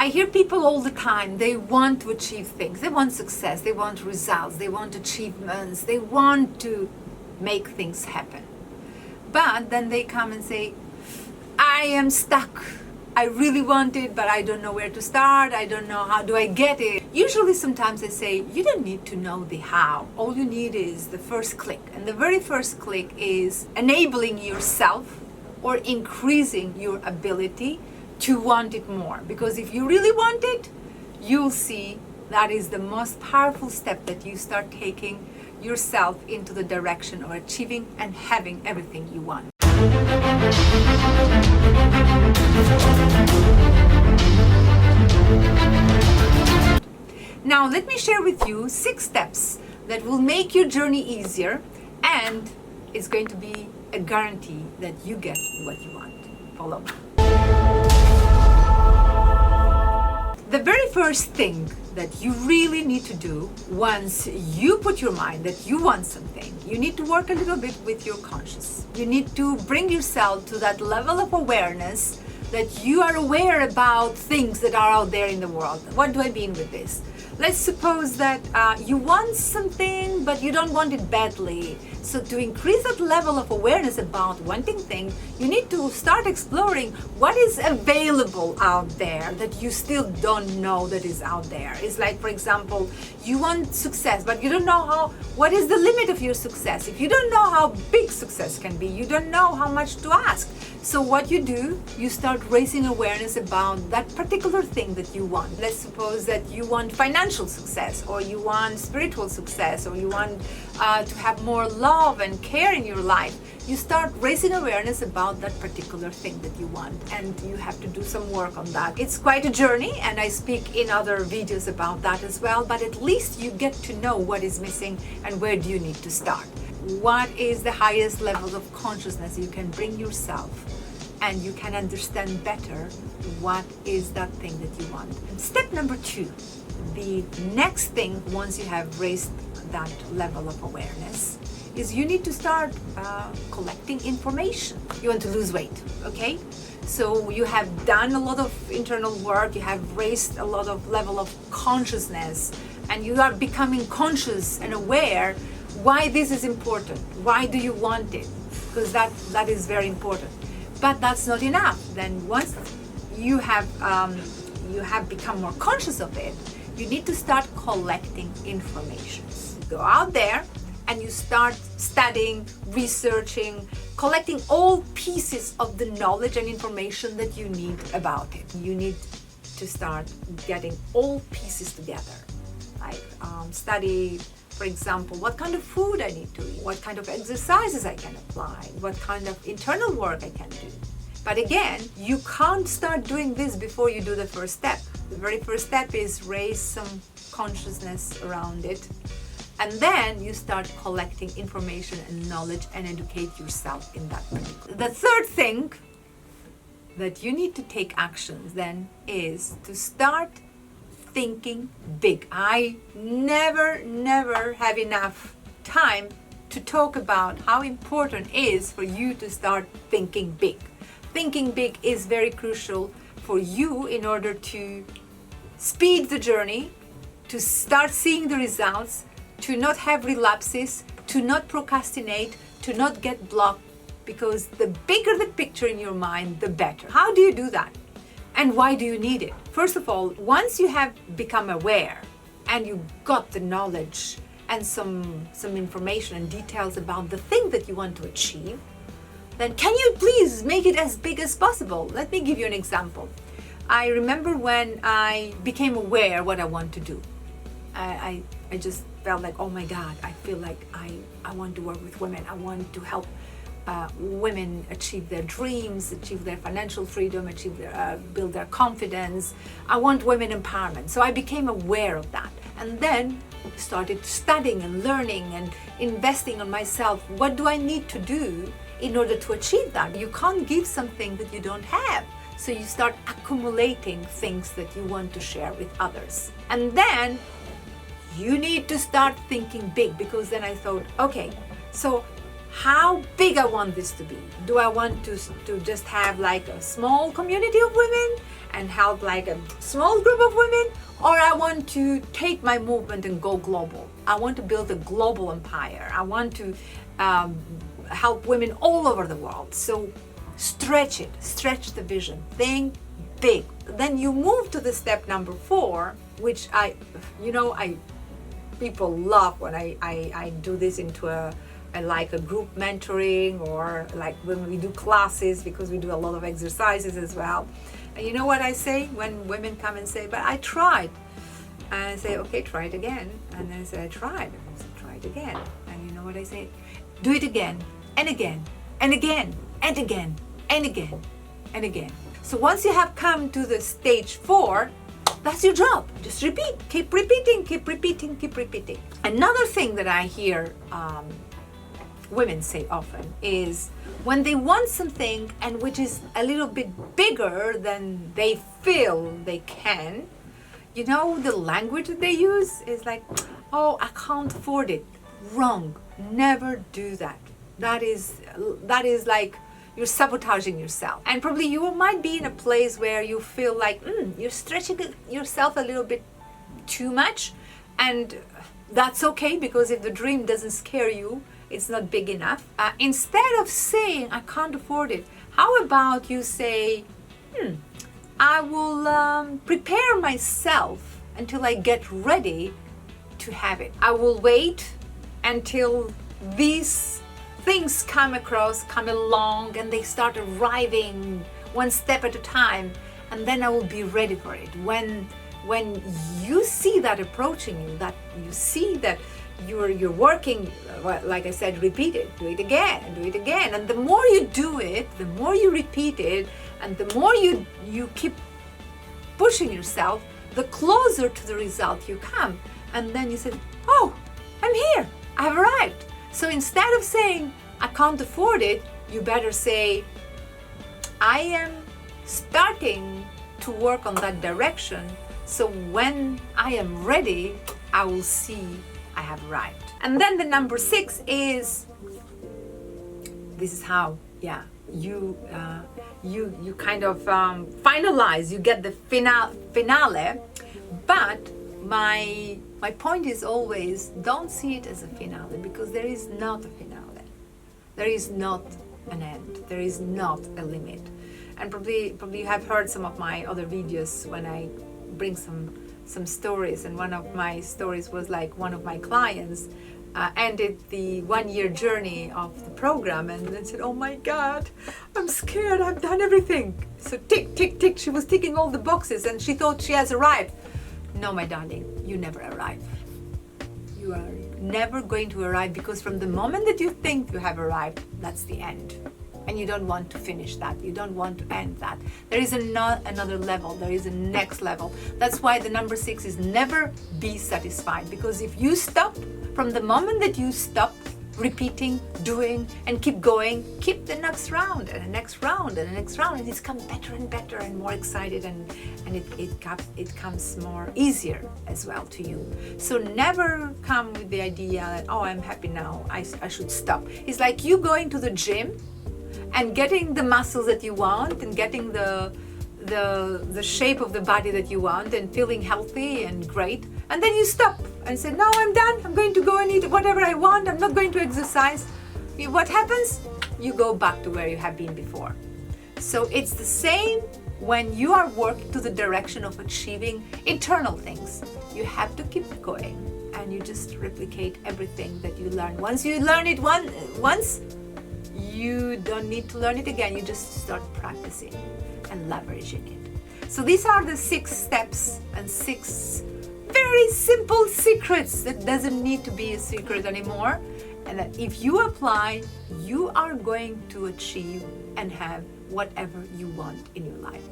I hear people all the time, they want to achieve things, they want success, they want results, they want achievements, they want to make things happen. But then they come and say, I am stuck. I really want it, but I don't know where to start. I don't know how do I get it. Usually sometimes I say, you don't need to know the how. All you need is the first click. And the very first click is enabling yourself or increasing your ability to want it more. Because if you really want it, you'll see that is the most powerful step that you start taking yourself into the direction of achieving and having everything you want. Now let me share with you 6 steps that will make your journey easier, and it's going to be a guarantee that you get what you want. Follow me. The very first thing that you really need to do once you put your mind that you want something, you need to work a little bit with your conscious. You need to bring yourself to that level of awareness that you are aware about things that are out there in the world. What do I mean with this? Let's suppose that you want something, but you don't want it badly. So to increase that level of awareness about wanting things, you need to start exploring what is available out there that you still don't know that is out there. It's like, for example, you want success, but you don't know what is the limit of your success. If you don't know how big success can be, you don't know how much to ask. So what you do, you start raising awareness about that particular thing that you want. Let's suppose that you want financial success, or you want spiritual success, or you want to have more love and care in your life. You start raising awareness about that particular thing that you want, and you have to do some work on that. It's quite a journey, and I speak in other videos about that as well, but at least you get to know what is missing and where do you need to start. What is the highest level of consciousness you can bring yourself, and you can understand better what is that thing that you want. Step number 2, the next thing once you have raised that level of awareness, is you need to start collecting information. You want to lose weight, okay? So you have done a lot of internal work, you have raised a lot of level of consciousness, and you are becoming conscious and aware why this is important. Why do you want it? Because that is very important. But that's not enough. Then once you have become more conscious of it, you need to start collecting information. Go out there and you start studying, researching, collecting all pieces of the knowledge and information that you need about it. You need to start getting all pieces together. Like study, for example, what kind of food I need to eat, what kind of exercises I can apply, what kind of internal work I can do. But again, you can't start doing this before you do the first step. The very first step is raise some consciousness around it. And then you start collecting information and knowledge and educate yourself in that particular. The third thing that you need to take actions then is to start thinking big. I never have enough time to talk about how important it is for you to start thinking big. Thinking big is very crucial for you in order to speed the journey, to start seeing the results, to not have relapses, to not procrastinate, to not get blocked, because the bigger the picture in your mind, the better. How do you do that? And why do you need it? First of all, once you have become aware and you got the knowledge and some information and details about the thing that you want to achieve, then can you please make it as big as possible? Let me give you an example. I remember when I became aware what I want to do. I just felt like, oh my God, I feel like I want to work with women. I want to help women achieve their dreams, achieve their financial freedom, build their confidence. I want women empowerment. So I became aware of that, and then started studying and learning and investing on myself. What do I need to do in order to achieve that? You can't give something that you don't have. So you start accumulating things that you want to share with others. And then you need to start thinking big, because then I thought, okay, so how big I want this to be. Do I want to just have like a small community of women and help like a small group of women, or I want to take my movement and go global? I want to build a global empire. I want to help women all over the world. So stretch it, stretch the vision, think big. Then you move to the step number 4, which people love when I do this into a group mentoring, or like when we do classes, because we do a lot of exercises as well. And you know what I say when women come and say, but I tried. And I say, okay, try it again. And then I say, I tried. And I say, try it again. And you know what I say? Do it again, and again, and again, and again, and again, and again. So once you have come to the stage 4, that's your job. Just repeat, keep repeating, keep repeating, keep repeating. Another thing that I hear women say often is when they want something and which is a little bit bigger than they feel they can, the language that they use is like, oh, I can't afford it. Wrong. Never do that. That is like you're sabotaging yourself. And probably you might be in a place where you feel like you're stretching yourself a little bit too much, and that's okay, because if the dream doesn't scare you, it's not big enough. Instead of saying, I can't afford it, how about you say, I will prepare myself until I get ready to have it. I will wait until these things come along, and they start arriving one step at a time, and then I will be ready for it. When you see that approaching you, that you see that you're working, like I said, repeat it, do it again, and do it again. And the more you do it, the more you repeat it, and the more you keep pushing yourself, the closer to the result you come. And then you say, oh, I'm here, I have arrived. So instead of saying, I can't afford it, you better say, I am starting to work on that direction. So when I am ready, I will see I have arrived. And then the number 6 is, this is how, you kind of finalize, you get the finale. But my point is always, don't see it as a finale, because there is not a finale. There is not an end. There is not a limit. And probably you have heard some of my other videos when I bring some stories. And one of my stories was like one of my clients ended the 1-year journey of the program, and then said, oh my God, I'm scared, I've done everything. So tick, tick, tick, she was ticking all the boxes, and she thought she has arrived. No, my darling, you never arrive. You are never going to arrive, because from the moment that you think you have arrived, that's the end. And you don't want to finish that. You don't want to end that. There is another level. There is a next level. That's why the number 6 is never be satisfied. Because if you stop, from the moment that you stop repeating, doing, and keep going, keep the next round and the next round and the next round, and it's come better and better and more excited, and it comes more easier as well to you. So never come with the idea that, oh, I'm happy now, I should stop. It's like you going to the gym and getting the muscles that you want, and getting the shape of the body that you want, and feeling healthy and great, and then you stop and say, no, I'm done, I'm going to go and eat whatever I want, I'm not going to exercise. What happens? You go back to where you have been before. So it's the same when you are working to the direction of achieving internal things. You have to keep going, and you just replicate everything that you learn. Once you learn it once, you don't need to learn it again. You just start practicing and leveraging it. So these are the 6 steps and 6 very simple secrets that doesn't need to be a secret anymore. And that if you apply, you are going to achieve and have whatever you want in your life.